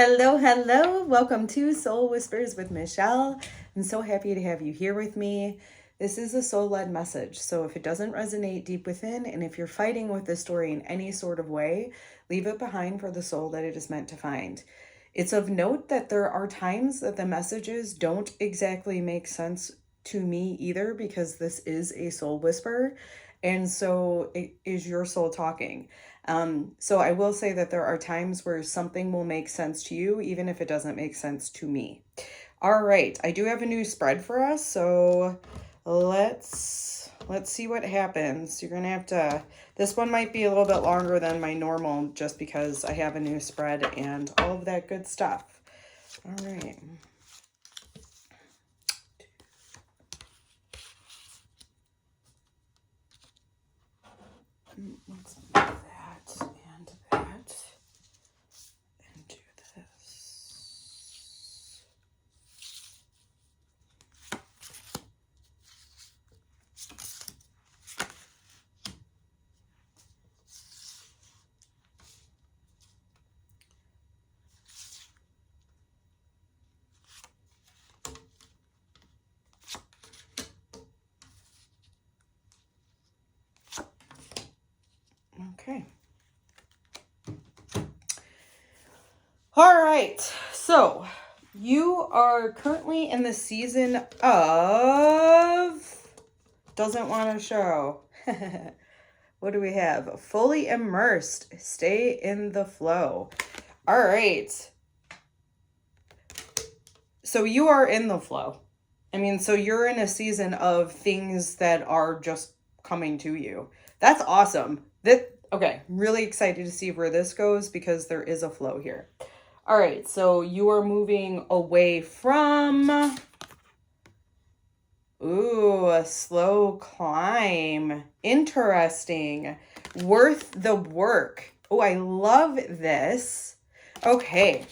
Hello, hello. Welcome to Soul Whispers with Michelle. I'm so happy to have you here with me. This is a soul-led message. So if it doesn't resonate deep within, and if you're fighting with this story in any sort of way, leave it behind for the soul that it is meant to find. It's of note that there are times that the messages don't exactly make sense to me either, because this is a soul whisper. And so it is your soul talking. So I will say that there are times where something will make sense to you, even if it doesn't make sense to me. All right, I do have a new spread for us, so let's see what happens. You're gonna have to, this one might be a little bit longer than my normal, just because I have a new spread and all of that good stuff. All right. Let's move that and that and do this. Okay. All right. So you are currently in the season of doesn't want to show. What do we have? Fully immersed. Stay in the flow. All right. So you are in the flow. I mean, so you're in a season of things that are just coming to you. That's awesome. Okay, really excited to see where this goes because there is a flow here. All right, so you are moving away from, a slow climb. Interesting. Worth the work. Oh, I love this. Okay.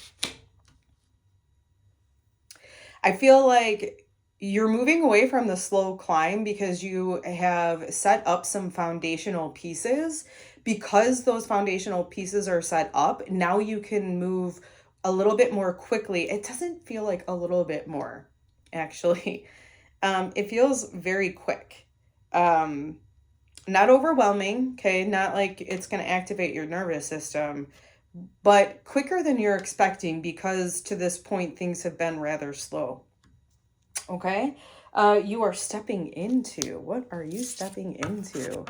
I feel like you're moving away from the slow climb because you have set up some foundational pieces. Because those foundational pieces are set up, now you can move a little bit more quickly. It doesn't feel like a little bit more, actually. It feels very quick. Not overwhelming, okay? Not like it's going to activate your nervous system, but quicker than you're expecting because to this point, things have been rather slow. Okay? You are stepping into, what are you stepping into?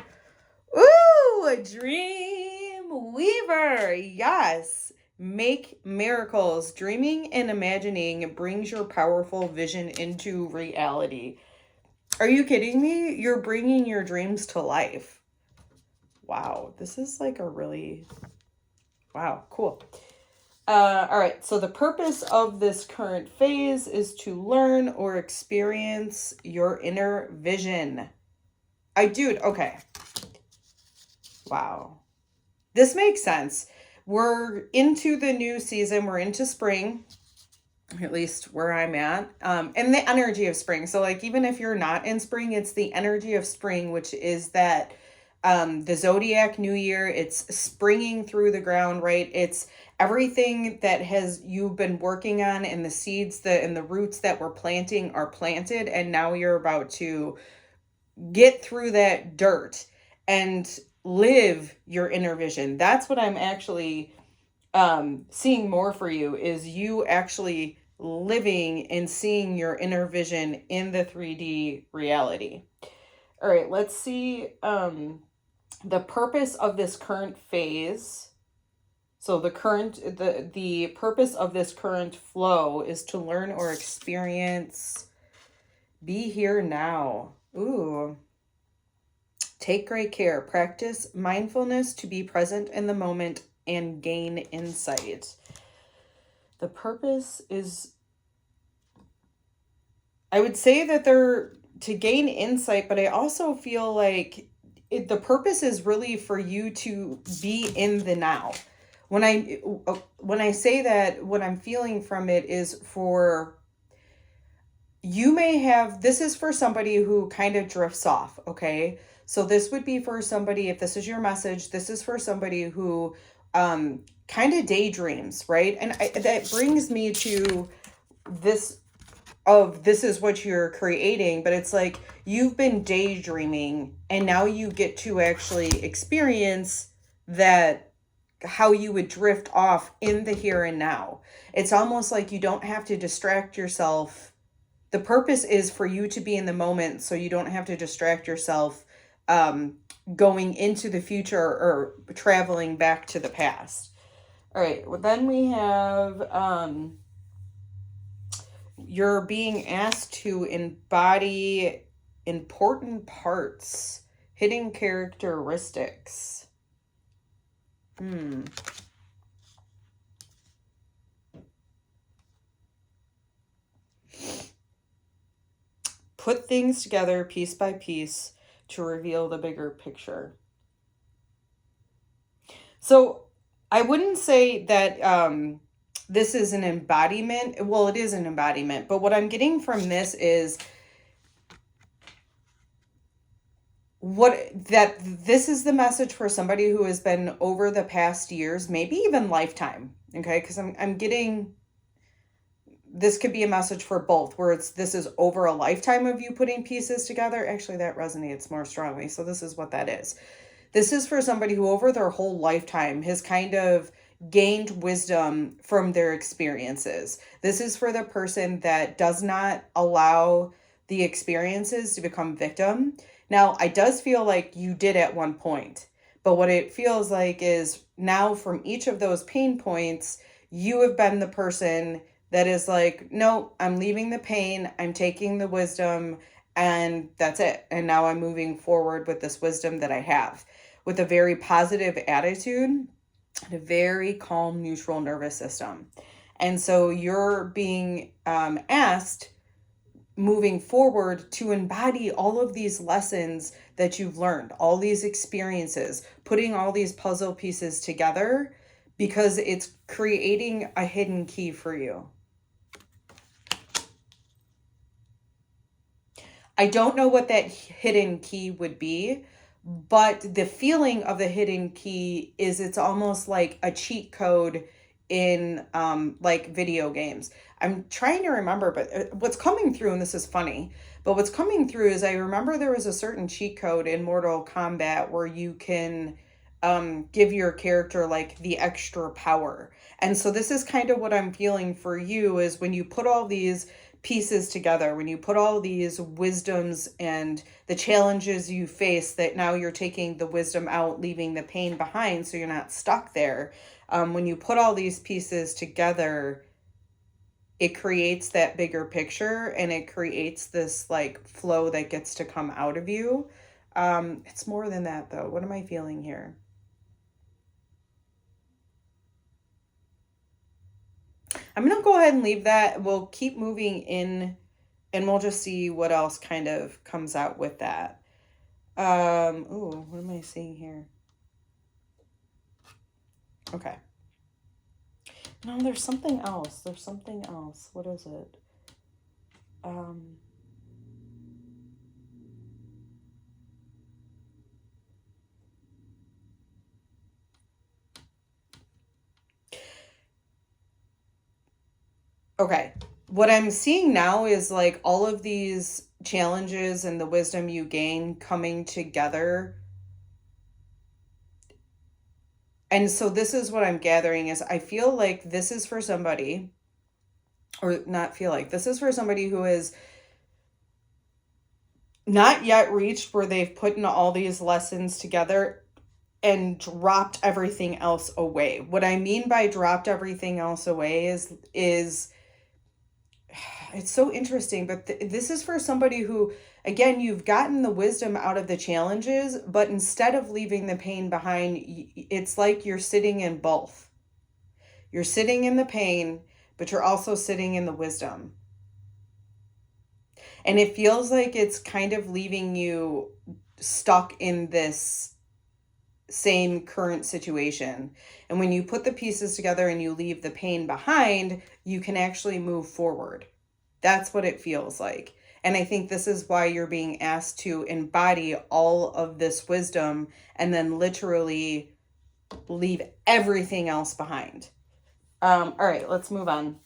Ooh, a dream weaver. Yes. Make miracles. Dreaming and imagining brings your powerful vision into reality. Are you kidding me? You're bringing your dreams to life. Wow. This is like a really, wow, cool. All right, so the purpose of this current phase is to learn or experience your inner vision. Okay. Wow. This makes sense. We're into the new season. We're into spring, at least where I'm at, and the energy of spring. So like, even if you're not in spring, it's the energy of spring, which is that the zodiac new year. It's springing through the ground, right? It's everything that you've been working on, and the seeds and the roots that we're planting are planted, and now you're about to get through that dirt and live your inner vision. That's what I'm actually seeing more for you, is you actually living and seeing your inner vision in the 3D reality. All right, let's see the purpose of this current phase. So the purpose of this current flow is to learn or experience, be here now. Ooh. Take great care. Practice mindfulness to be present in the moment and gain insight. The purpose is, I would say that they're to gain insight, but I also feel like the purpose is really for you to be in the now. When I say that, what I'm feeling from it is for you may have, this is for somebody who kind of drifts off, okay? So this would be for somebody, if this is your message, this is for somebody who kind of daydreams, right? And that brings me to this is what you're creating, but it's like you've been daydreaming and now you get to actually experience that, how you would drift off in the here and now. It's almost like you don't have to distract yourself. The purpose is for you to be in the moment so you don't have to distract yourself going into the future or traveling back to the past. All right, well, then we have you're being asked to embody important parts, hidden characteristics. Put things together piece by piece to reveal the bigger picture. So I wouldn't say that this is an embodiment. Well, it is an embodiment, but what I'm getting from this is this is the message for somebody who has been over the past years, maybe even lifetime. Okay, because I'm getting, this could be a message for both, where this is over a lifetime of you putting pieces together. Actually, that resonates more strongly. So this is what that is. This is for somebody who over their whole lifetime has kind of gained wisdom from their experiences. This is for the person that does not allow the experiences to become victim. Now, I does feel like you did at one point, but what it feels like is now from each of those pain points, you have been the person that is like, no, I'm leaving the pain, I'm taking the wisdom, and that's it. And now I'm moving forward with this wisdom that I have, with a very positive attitude and a very calm, neutral nervous system. And so you're being asked moving forward to embody all of these lessons that you've learned, all these experiences, putting all these puzzle pieces together, because it's creating a hidden key for you. I don't know what that hidden key would be, but the feeling of the hidden key is it's almost like a cheat code in like video games. I'm trying to remember, but what's coming through, and this is funny, but what's coming through is I remember there was a certain cheat code in Mortal Kombat where you can give your character like the extra power. And so this is kind of what I'm feeling for you, is when you put all these pieces together, when you put all these wisdoms and the challenges you face, that now you're taking the wisdom out, leaving the pain behind so you're not stuck there. When you put all these pieces together, it creates that bigger picture and it creates this like flow that gets to come out of you. It's more than that though. What am I feeling here? I'm going to go ahead and leave that. We'll keep moving in and we'll just see what else kind of comes out with that. Ooh, what am I seeing here? Okay. No, there's something else. There's something else. What is it? Okay. What I'm seeing now is like all of these challenges and the wisdom you gain coming together. And so this is what I'm gathering is I feel like this is for somebody, or not feel like, this is for somebody who is not yet reached where they've put in all these lessons together and dropped everything else away. What I mean by dropped everything else away is it's so interesting, but this is for somebody who, again, you've gotten the wisdom out of the challenges, but instead of leaving the pain behind, it's like you're sitting in both. You're sitting in the pain, but you're also sitting in the wisdom. And it feels like it's kind of leaving you stuck in this same current situation. And when you put the pieces together and you leave the pain behind, you can actually move forward. That's what it feels like. And I think this is why you're being asked to embody all of this wisdom and then literally leave everything else behind. All right, let's move on.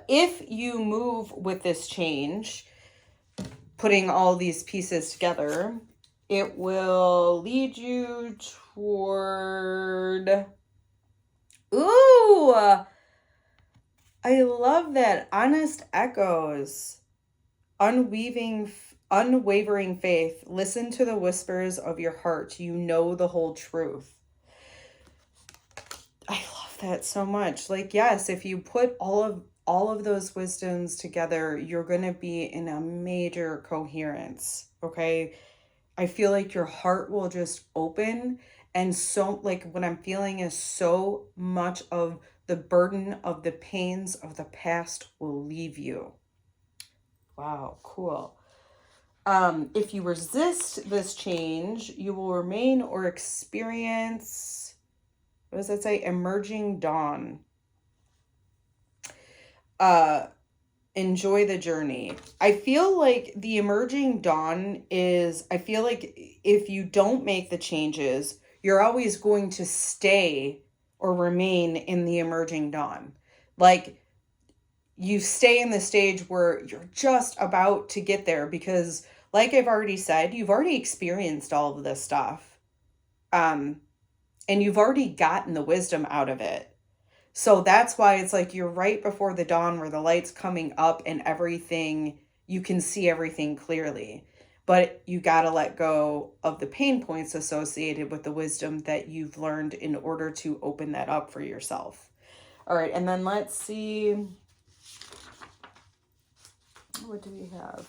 If you move with this change, putting all these pieces together, it will lead you toward, ooh, I love that. Honest echoes, unwavering faith. Listen to the whispers of your heart. You know the whole truth. I love that so much. Like, yes, if you put all of those wisdoms together, you're going to be in a major coherence. Okay. I feel like your heart will just open. And so, like, what I'm feeling is so much of the burden of the pains of the past will leave you. Wow, cool. If you resist this change, you will remain or experience, what does that say? Emerging dawn. Enjoy the journey. I feel like the emerging dawn is, I feel like if you don't make the changes, you're always going to stay or remain in the emerging dawn. Like, you stay in the stage where you're just about to get there because, like I've already said, you've already experienced all of this stuff. And you've already gotten the wisdom out of it. So that's why it's like you're right before the dawn where the light's coming up and everything, you can see everything clearly. But you got to let go of the pain points associated with the wisdom that you've learned in order to open that up for yourself. All right, and then let's see. What do we have?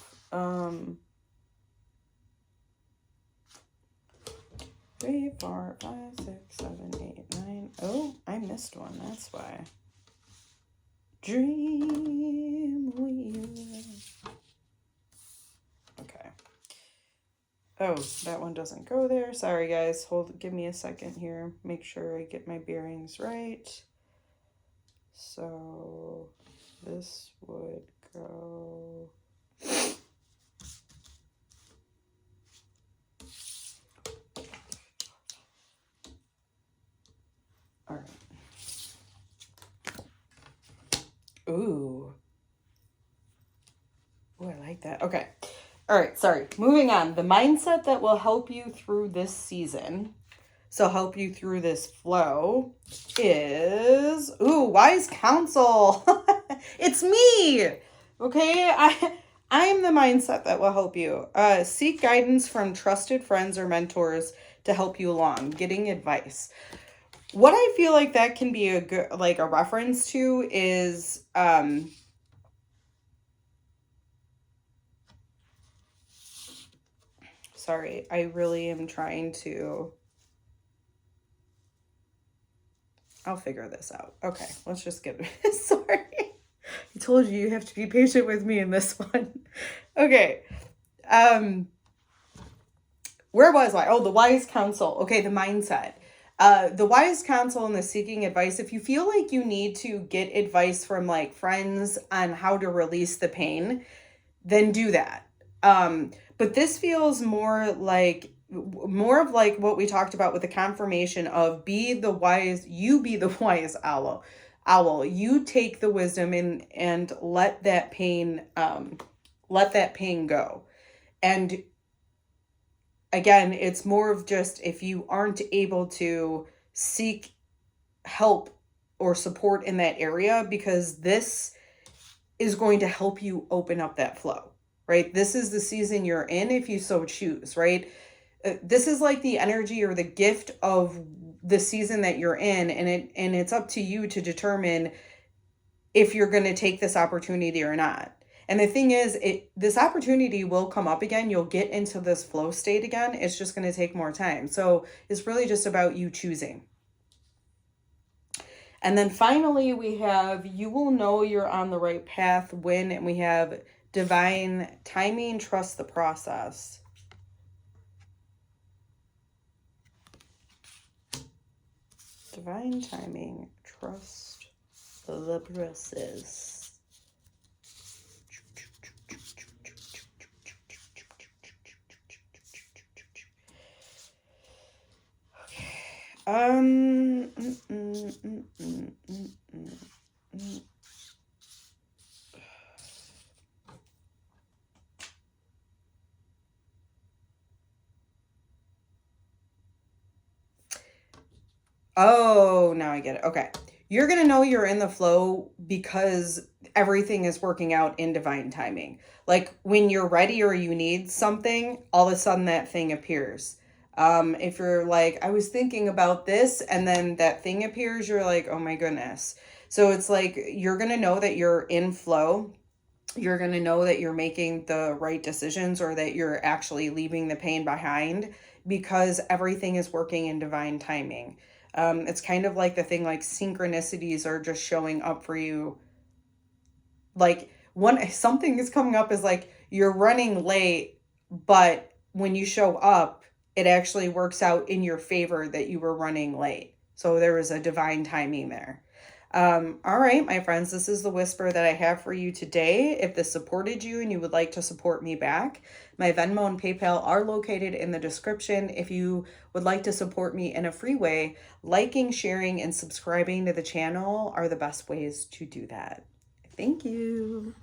3, 4, 5, 6, 7, 8, 9. Oh, I missed one. That's why. Dream wheel. Okay. Oh, that one doesn't go there. Sorry, guys. Give me a second here. Make sure I get my bearings right. So this would go. All right. Ooh. Ooh, I like that. Okay. All right. Sorry. Moving on. The mindset that will help you through this season, so help you through this flow, is, ooh, wise counsel. It's me. Okay. I'm the mindset that will help you. Seek guidance from trusted friends or mentors to help you along, getting advice. What I feel like that can be a good, like a reference to is, sorry, I really am trying to, I'll figure this out. Okay, let's just get it. Sorry. I told you have to be patient with me in this one. Okay. Where was I? Oh, the wise counsel. Okay, the mindset. The wise counsel and the seeking advice. If you feel like you need to get advice from like friends on how to release the pain, then do that. But this feels more of like what we talked about with the confirmation of be the wise owl. You take the wisdom and let that pain go. And again, it's more of just if you aren't able to seek help or support in that area, because this is going to help you open up that flow, right? This is the season you're in if you so choose, right? This is like the energy or the gift of the season that you're in, and it's up to you to determine if you're going to take this opportunity or not. And the thing is, this opportunity will come up again. You'll get into this flow state again. It's just going to take more time. So it's really just about you choosing. And then finally, we have, you will know you're on the right path when, and we have divine timing, trust the process. Divine timing, trust the process. Mm, mm, mm, mm, mm, mm. Oh, now I get it. Okay. You're going to know you're in the flow because everything is working out in divine timing. Like when you're ready or you need something, all of a sudden that thing appears. If you're like, I was thinking about this, and then that thing appears, you're like, oh my goodness. So it's like you're going to know that you're in flow. You're going to know that you're making the right decisions or that you're actually leaving the pain behind because everything is working in divine timing. It's kind of like the thing like synchronicities are just showing up for you. Like something is coming up is like you're running late, but when you show up, it actually works out in your favor that you were running late. So there was a divine timing there. All right, my friends, this is the whisper that I have for you today. If this supported you and you would like to support me back, my Venmo and PayPal are located in the description. If you would like to support me in a free way, liking, sharing, and subscribing to the channel are the best ways to do that. Thank you.